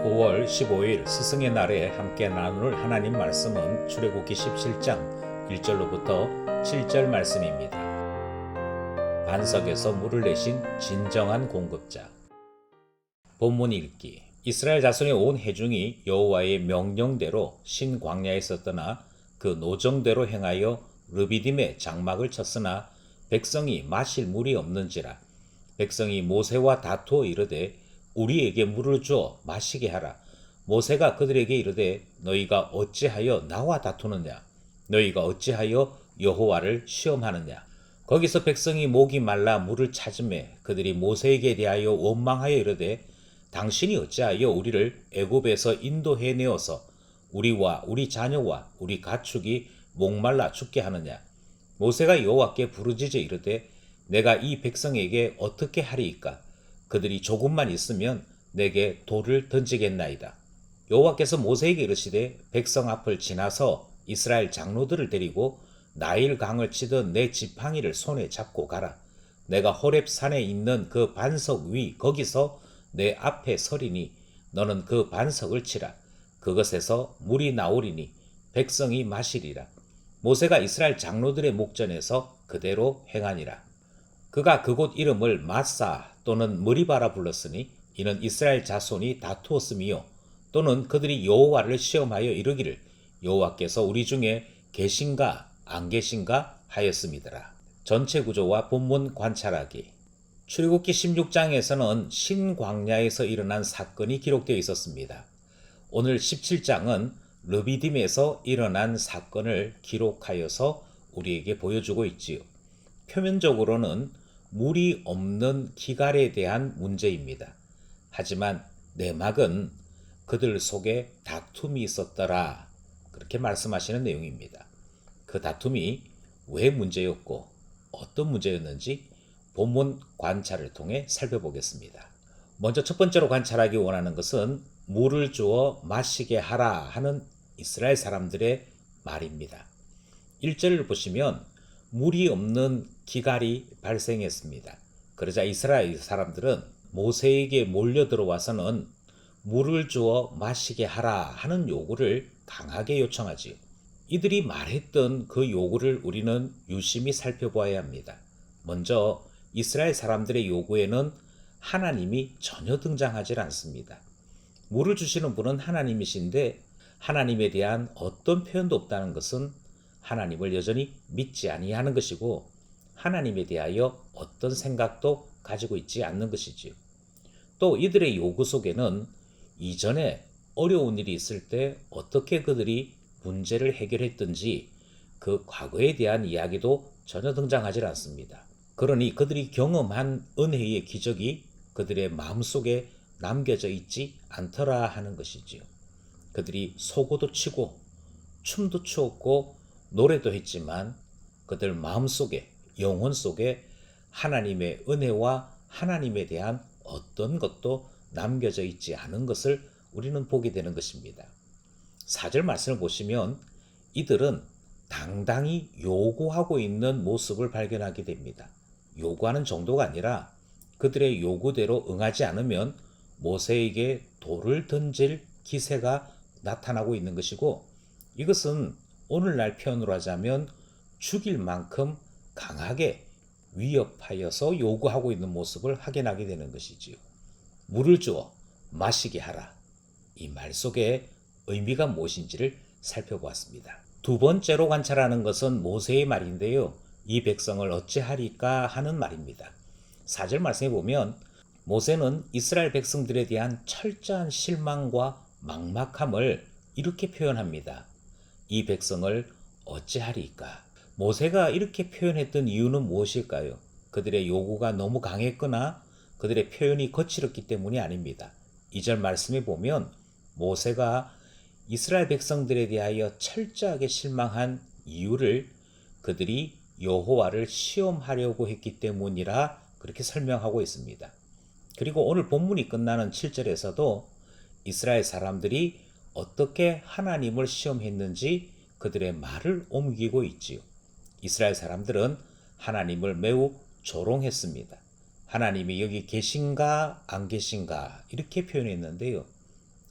9월 15일 스승의 날에 함께 나눌 하나님 말씀은 출애굽기 17장 1절로부터 7절 말씀입니다. 반석에서 물을 내신 진정한 공급자. 본문 읽기. 이스라엘 자손의 온 회중이 여호와의 명령대로 신광야에서 떠나 그 노정대로 행하여 르비딤에 장막을 쳤으나 백성이 마실 물이 없는지라. 백성이 모세와 다투어 이르되 우리에게 물을 주어 마시게 하라. 모세가 그들에게 이르되 너희가 어찌하여 나와 다투느냐? 너희가 어찌하여 여호와를 시험하느냐? 거기서 백성이 목이 말라 물을 찾음에 그들이 모세에게 대하여 원망하여 이르되 당신이 어찌하여 우리를 애굽에서 인도해 내어서 우리와 우리 자녀와 우리 가축이 목말라 죽게 하느냐? 모세가 여호와께 부르짖어 이르되 내가 이 백성에게 어떻게 하리이까? 그들이 조금만 있으면 내게 돌을 던지겠나이다. 여호와께서 모세에게 이르시되 백성 앞을 지나서 이스라엘 장로들을 데리고 나일 강을 치던 내 지팡이를 손에 잡고 가라. 내가 호렙 산에 있는 그 반석 위 거기서 내 앞에 서리니 너는 그 반석을 치라. 그것에서 물이 나오리니 백성이 마시리라. 모세가 이스라엘 장로들의 목전에서 그대로 행하니라. 그가 그곳 이름을 마사 또는 머리바라 불렀으니 이는 이스라엘 자손이 다투었음이요 또는 그들이 여호와를 시험하여 이르기를 여호와께서 우리 중에 계신가 안 계신가 하였음이더라. 전체 구조와 본문 관찰하기. 출애굽기 16장에서는 신광야에서 일어난 사건이 기록되어 있었습니다. 오늘 17장은 르비딤에서 일어난 사건을 기록하여서 우리에게 보여주고 있지요. 표면적으로는 물이 없는 기갈에 대한 문제입니다. 하지만 내막은 그들 속에 다툼이 있었더라. 그렇게 말씀하시는 내용입니다. 그 다툼이 왜 문제였고 어떤 문제였는지 본문 관찰을 통해 살펴보겠습니다. 먼저 첫 번째로 관찰하기 원하는 것은 물을 주어 마시게 하라 하는 이스라엘 사람들의 말입니다. 1절을 보시면 물이 없는 기갈이 발생했습니다. 그러자 이스라엘 사람들은 모세에게 몰려 들어와서는 물을 주어 마시게 하라 하는 요구를 강하게 요청하지요. 이들이 말했던 그 요구를 우리는 유심히 살펴보아야 합니다. 먼저 이스라엘 사람들의 요구에는 하나님이 전혀 등장하지 않습니다. 물을 주시는 분은 하나님이신데 하나님에 대한 어떤 표현도 없다는 것은 하나님을 여전히 믿지 아니하는 것이고 하나님에 대하여 어떤 생각도 가지고 있지 않는 것이지요. 또 이들의 요구 속에는 이전에 어려운 일이 있을 때 어떻게 그들이 문제를 해결했든지 그 과거에 대한 이야기도 전혀 등장하지 않습니다. 그러니 그들이 경험한 은혜의 기적이 그들의 마음속에 남겨져 있지 않더라 하는 것이지요. 그들이 소고도 치고 춤도 추었고 노래도 했지만 그들 마음속에 영혼 속에 하나님의 은혜와 하나님에 대한 어떤 것도 남겨져 있지 않은 것을 우리는 보게 되는 것입니다. 4절 말씀을 보시면 이들은 당당히 요구하고 있는 모습을 발견하게 됩니다. 요구하는 정도가 아니라 그들의 요구대로 응하지 않으면 모세에게 돌을 던질 기세가 나타나고 있는 것이고 이것은 오늘날 표현으로 하자면 죽일 만큼 강하게 위협하여서 요구하고 있는 모습을 확인하게 되는 것이지요. 물을 주어 마시게 하라. 이 말 속에 의미가 무엇인지를 살펴보았습니다. 두 번째로 관찰하는 것은 모세의 말인데요. 이 백성을 어찌하리까 하는 말입니다. 4절 말씀에 보면 모세는 이스라엘 백성들에 대한 철저한 실망과 막막함을 이렇게 표현합니다. 이 백성을 어찌하리까? 모세가 이렇게 표현했던 이유는 무엇일까요? 그들의 요구가 너무 강했거나 그들의 표현이 거칠었기 때문이 아닙니다. 2절 말씀에 보면 모세가 이스라엘 백성들에 대하여 철저하게 실망한 이유를 그들이 여호와를 시험하려고 했기 때문이라 그렇게 설명하고 있습니다. 그리고 오늘 본문이 끝나는 7절에서도 이스라엘 사람들이 어떻게 하나님을 시험했는지 그들의 말을 옮기고 있지요. 이스라엘 사람들은 하나님을 매우 조롱했습니다. 하나님이 여기 계신가 안 계신가 이렇게 표현했는데요.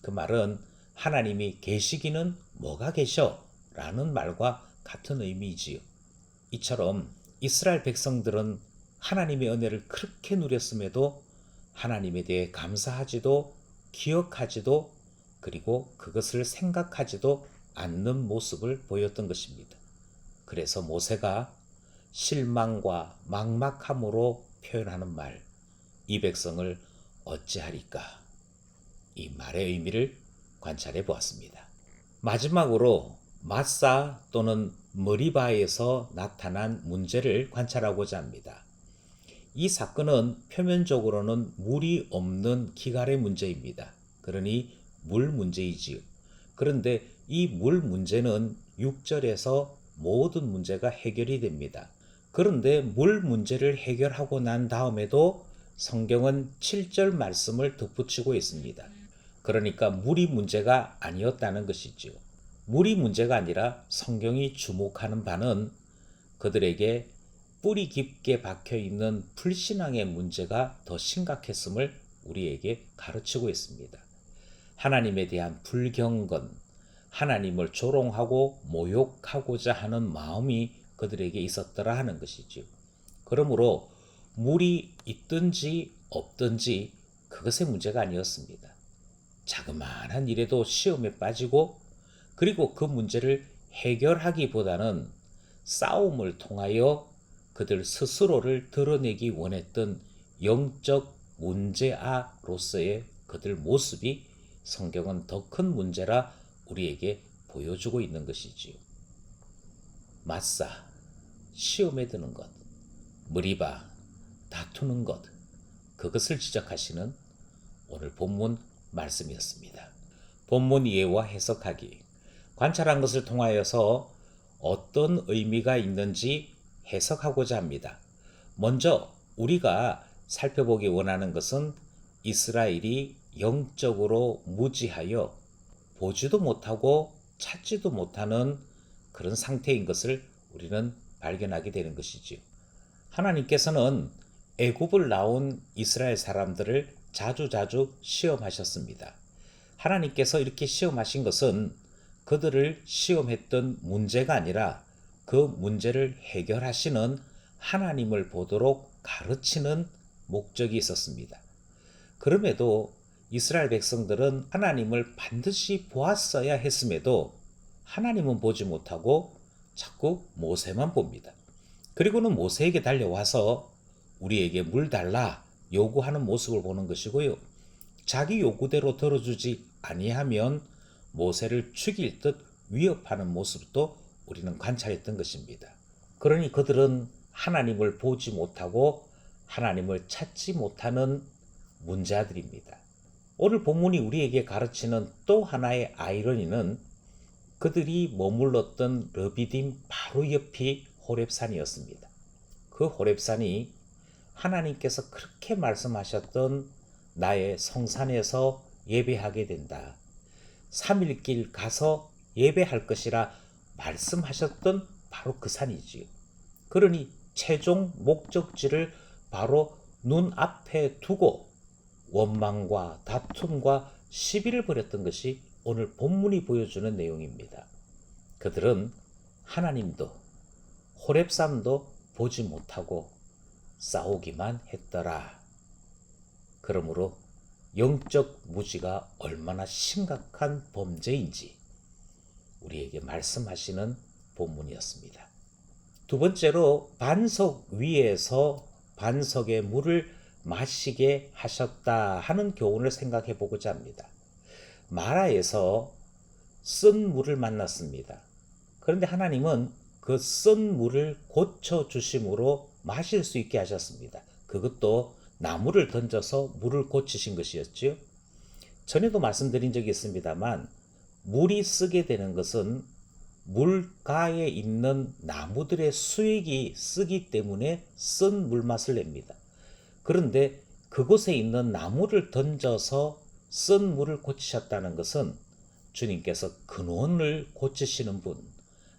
그 말은 하나님이 계시기는 뭐가 계셔? 라는 말과 같은 의미이지요. 이처럼 이스라엘 백성들은 하나님의 은혜를 그렇게 누렸음에도 하나님에 대해 감사하지도 기억하지도 그리고 그것을 생각하지도 않는 모습을 보였던 것입니다. 그래서 모세가 실망과 막막함으로 표현하는 말, 이 백성을 어찌하리까? 이 말의 의미를 관찰해 보았습니다. 마지막으로 마사 또는 머리바에서 나타난 문제를 관찰하고자 합니다. 이 사건은 표면적으로는 물이 없는 기갈의 문제입니다. 그러니 물 문제이지요. 그런데 이 물 문제는 6절에서 모든 문제가 해결이 됩니다. 그런데 물 문제를 해결하고 난 다음에도 성경은 7절 말씀을 덧붙이고 있습니다. 그러니까 물이 문제가 아니었다는 것이죠. 물이 문제가 아니라 성경이 주목하는 바는 그들에게 뿌리 깊게 박혀 있는 불신앙의 문제가 더 심각했음을 우리에게 가르치고 있습니다. 하나님에 대한 불경건, 하나님을 조롱하고 모욕하고자 하는 마음이 그들에게 있었더라 하는 것이죠. 그러므로 물이 있든지 없든지 그것의 문제가 아니었습니다. 자그마한 일에도 시험에 빠지고 그리고 그 문제를 해결하기보다는 싸움을 통하여 그들 스스로를 드러내기 원했던 영적 문제아로서의 그들 모습이 성경은 더 큰 문제라 우리에게 보여주고 있는 것이지요. 마사, 시험에 드는 것, 머리바, 다투는 것, 그것을 지적하시는 오늘 본문 말씀이었습니다. 본문 이해와 해석하기, 관찰한 것을 통하여서 어떤 의미가 있는지 해석하고자 합니다. 먼저 우리가 살펴보기 원하는 것은 이스라엘이 영적으로 무지하여 보지도 못하고 찾지도 못하는 그런 상태인 것을 우리는 발견하게 되는 것이지요. 하나님께서는 애굽을 나온 이스라엘 사람들을 자주자주 시험하셨습니다. 하나님께서 이렇게 시험하신 것은 그들을 시험했던 문제가 아니라 그 문제를 해결하시는 하나님을 보도록 가르치는 목적이 있었습니다. 그럼에도 이스라엘 백성들은 하나님을 반드시 보았어야 했음에도 하나님은 보지 못하고 자꾸 모세만 봅니다. 그리고는 모세에게 달려와서 우리에게 물 달라 요구하는 모습을 보는 것이고요. 자기 요구대로 들어주지 아니하면 모세를 죽일 듯 위협하는 모습도 우리는 관찰했던 것입니다. 그러니 그들은 하나님을 보지 못하고 하나님을 찾지 못하는 문제아들입니다. 오늘 본문이 우리에게 가르치는 또 하나의 아이러니는 그들이 머물렀던 르비딤 바로 옆이 호렙산이었습니다. 그 호렙산이 하나님께서 그렇게 말씀하셨던 나의 성산에서 예배하게 된다. 3일길 가서 예배할 것이라 말씀하셨던 바로 그 산이지요. 그러니 최종 목적지를 바로 눈앞에 두고 원망과 다툼과 시비를 벌였던 것이 오늘 본문이 보여주는 내용입니다. 그들은 하나님도 호렙산도 보지 못하고 싸우기만 했더라. 그러므로 영적 무지가 얼마나 심각한 범죄인지 우리에게 말씀하시는 본문이었습니다. 두 번째로 반석 위에서 반석의 물을 마시게 하셨다 하는 교훈을 생각해 보고자 합니다. 마라에서 쓴 물을 만났습니다. 그런데 하나님은 그 쓴 물을 고쳐 주심으로 마실 수 있게 하셨습니다. 그것도 나무를 던져서 물을 고치신 것이었지요. 전에도 말씀드린 적이 있습니다만 물이 쓰게 되는 것은 물가에 있는 나무들의 수액이 쓰기 때문에 쓴 물맛을 냅니다. 그런데 그곳에 있는 나무를 던져서 쓴 물을 고치셨다는 것은 주님께서 근원을 고치시는 분,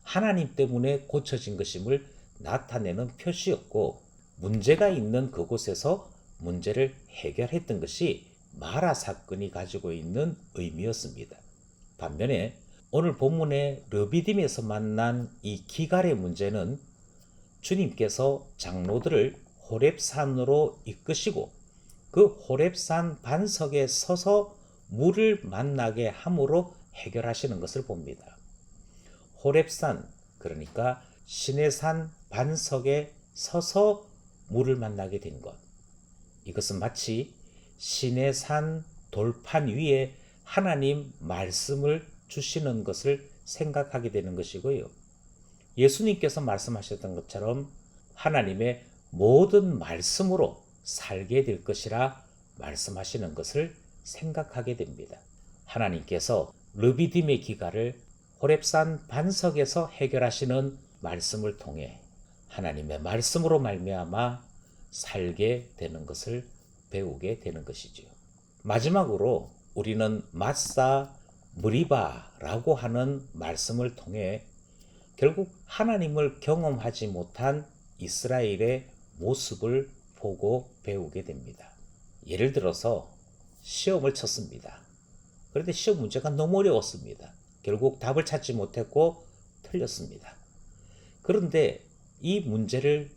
하나님 때문에 고쳐진 것임을 나타내는 표시였고 문제가 있는 그곳에서 문제를 해결했던 것이 마라 사건이 가지고 있는 의미였습니다. 반면에 오늘 본문의 르비딤에서 만난 이 기갈의 문제는 주님께서 장로들을 호렙산으로 이끄시고 그 호렙산 반석에 서서 물을 만나게 함으로 해결하시는 것을 봅니다. 호렙산, 그러니까 시내산 반석에 서서 물을 만나게 된 것. 이것은 마치 시내산 돌판 위에 하나님 말씀을 주시는 것을 생각하게 되는 것이고요. 예수님께서 말씀하셨던 것처럼 하나님의 모든 말씀으로 살게 될 것이라 말씀하시는 것을 생각하게 됩니다. 하나님께서 르비딤의 기갈을 호렙산 반석에서 해결하시는 말씀을 통해 하나님의 말씀으로 말미암아 살게 되는 것을 배우게 되는 것이지요. 마지막으로 우리는 마사 무리바라고 하는 말씀을 통해 결국 하나님을 경험하지 못한 이스라엘의 모습을 보고 배우게 됩니다. 예를 들어서 시험을 쳤습니다. 그런데 시험 문제가 너무 어려웠습니다. 결국 답을 찾지 못했고 틀렸습니다. 그런데 이 문제를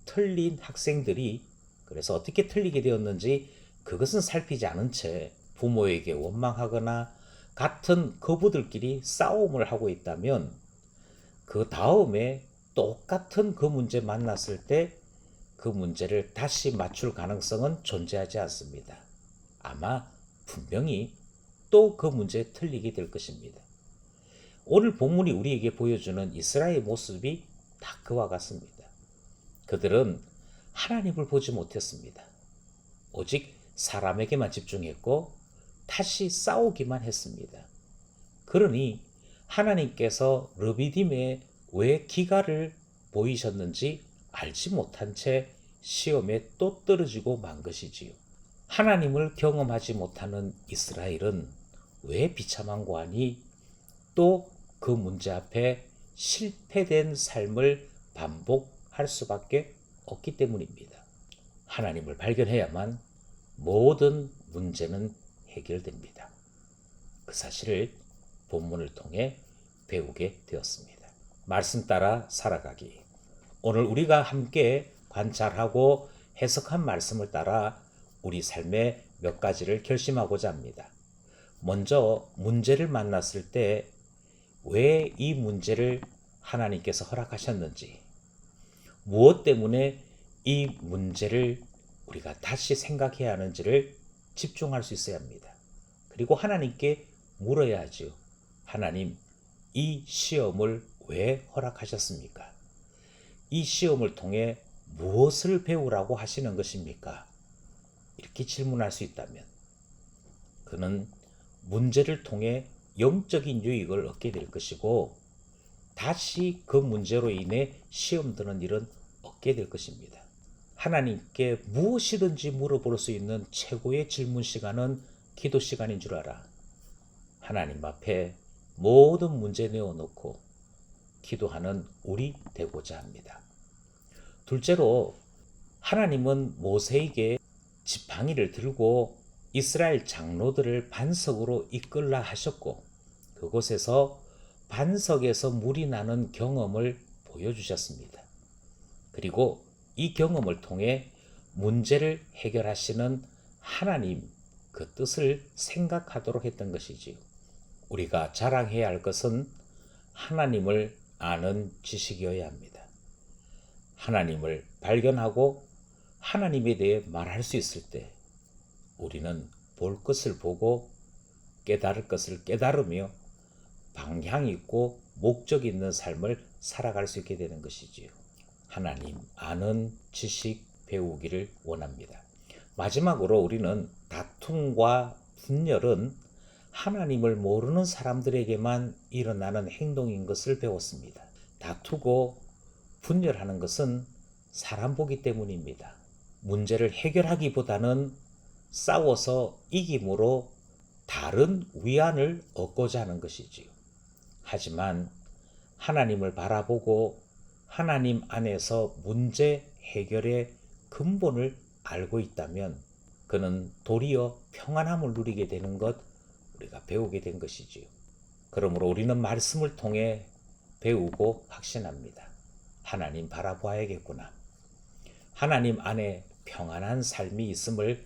틀린 학생들이 그래서 어떻게 틀리게 되었는지 그것은 살피지 않은 채 부모에게 원망하거나 같은 거부들끼리 싸움을 하고 있다면 그 다음에 똑같은 그 문제 만났을 때 그 문제를 다시 맞출 가능성은 존재하지 않습니다. 아마 분명히 또 그 문제에 틀리게 될 것입니다. 오늘 본문이 우리에게 보여주는 이스라엘의 모습이 다 그와 같습니다. 그들은 하나님을 보지 못했습니다. 오직 사람에게만 집중했고 다시 싸우기만 했습니다. 그러니 하나님께서 르비딤에 왜 기갈을 보이셨는지 알지 못한 채 시험에 또 떨어지고 만 것이지요. 하나님을 경험하지 못하는 이스라엘은 왜 비참한 고하니 또 그 문제 앞에 실패된 삶을 반복할 수밖에 없기 때문입니다. 하나님을 발견해야만 모든 문제는 해결됩니다. 그 사실을 본문을 통해 배우게 되었습니다. 말씀 따라 살아가기. 오늘 우리가 함께 관찰하고 해석한 말씀을 따라 우리 삶의 몇 가지를 결심하고자 합니다. 먼저 문제를 만났을 때 왜 이 문제를 하나님께서 허락하셨는지, 무엇 때문에 이 문제를 우리가 다시 생각해야 하는지를 집중할 수 있어야 합니다. 그리고 하나님께 물어야 하죠. 하나님, 이 시험을 왜 허락하셨습니까? 이 시험을 통해 무엇을 배우라고 하시는 것입니까? 이렇게 질문할 수 있다면 그는 문제를 통해 영적인 유익을 얻게 될 것이고 다시 그 문제로 인해 시험 드는 일은 없게 될 것입니다. 하나님께 무엇이든지 물어볼 수 있는 최고의 질문 시간은 기도 시간인 줄 알아. 하나님 앞에 모든 문제 내어놓고 기도하는 우리 되고자 합니다. 둘째로 하나님은 모세에게 지팡이를 들고 이스라엘 장로들을 반석으로 이끌라 하셨고 그곳에서 반석에서 물이 나는 경험을 보여주셨습니다. 그리고 이 경험을 통해 문제를 해결하시는 하나님 그 뜻을 생각하도록 했던 것이지요. 우리가 자랑해야 할 것은 하나님을 아는 지식이어야 합니다. 하나님을 발견하고 하나님에 대해 말할 수 있을 때 우리는 볼 것을 보고 깨달을 것을 깨달으며 방향 있고 목적 있는 삶을 살아갈 수 있게 되는 것이지요. 하나님 아는 지식 배우기를 원합니다. 마지막으로 우리는 다툼과 분열은 하나님을 모르는 사람들에게만 일어나는 행동인 것을 배웠습니다. 다투고 분열하는 것은 사람 보기 때문입니다. 문제를 해결하기보다는 싸워서 이김으로 다른 위안을 얻고자 하는 것이지요. 하지만 하나님을 바라보고 하나님 안에서 문제 해결의 근본을 알고 있다면 그는 도리어 평안함을 누리게 되는 것 우리가 배우게 된 것이지요. 그러므로 우리는 말씀을 통해 배우고 확신합니다. 하나님 바라봐야겠구나. 하나님 안에 평안한 삶이 있음을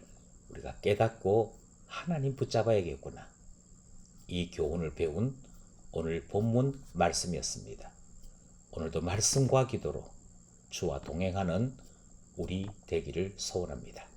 우리가 깨닫고 하나님 붙잡아야겠구나. 이 교훈을 배운 오늘 본문 말씀이었습니다. 오늘도 말씀과 기도로 주와 동행하는 우리 되기를 소원합니다.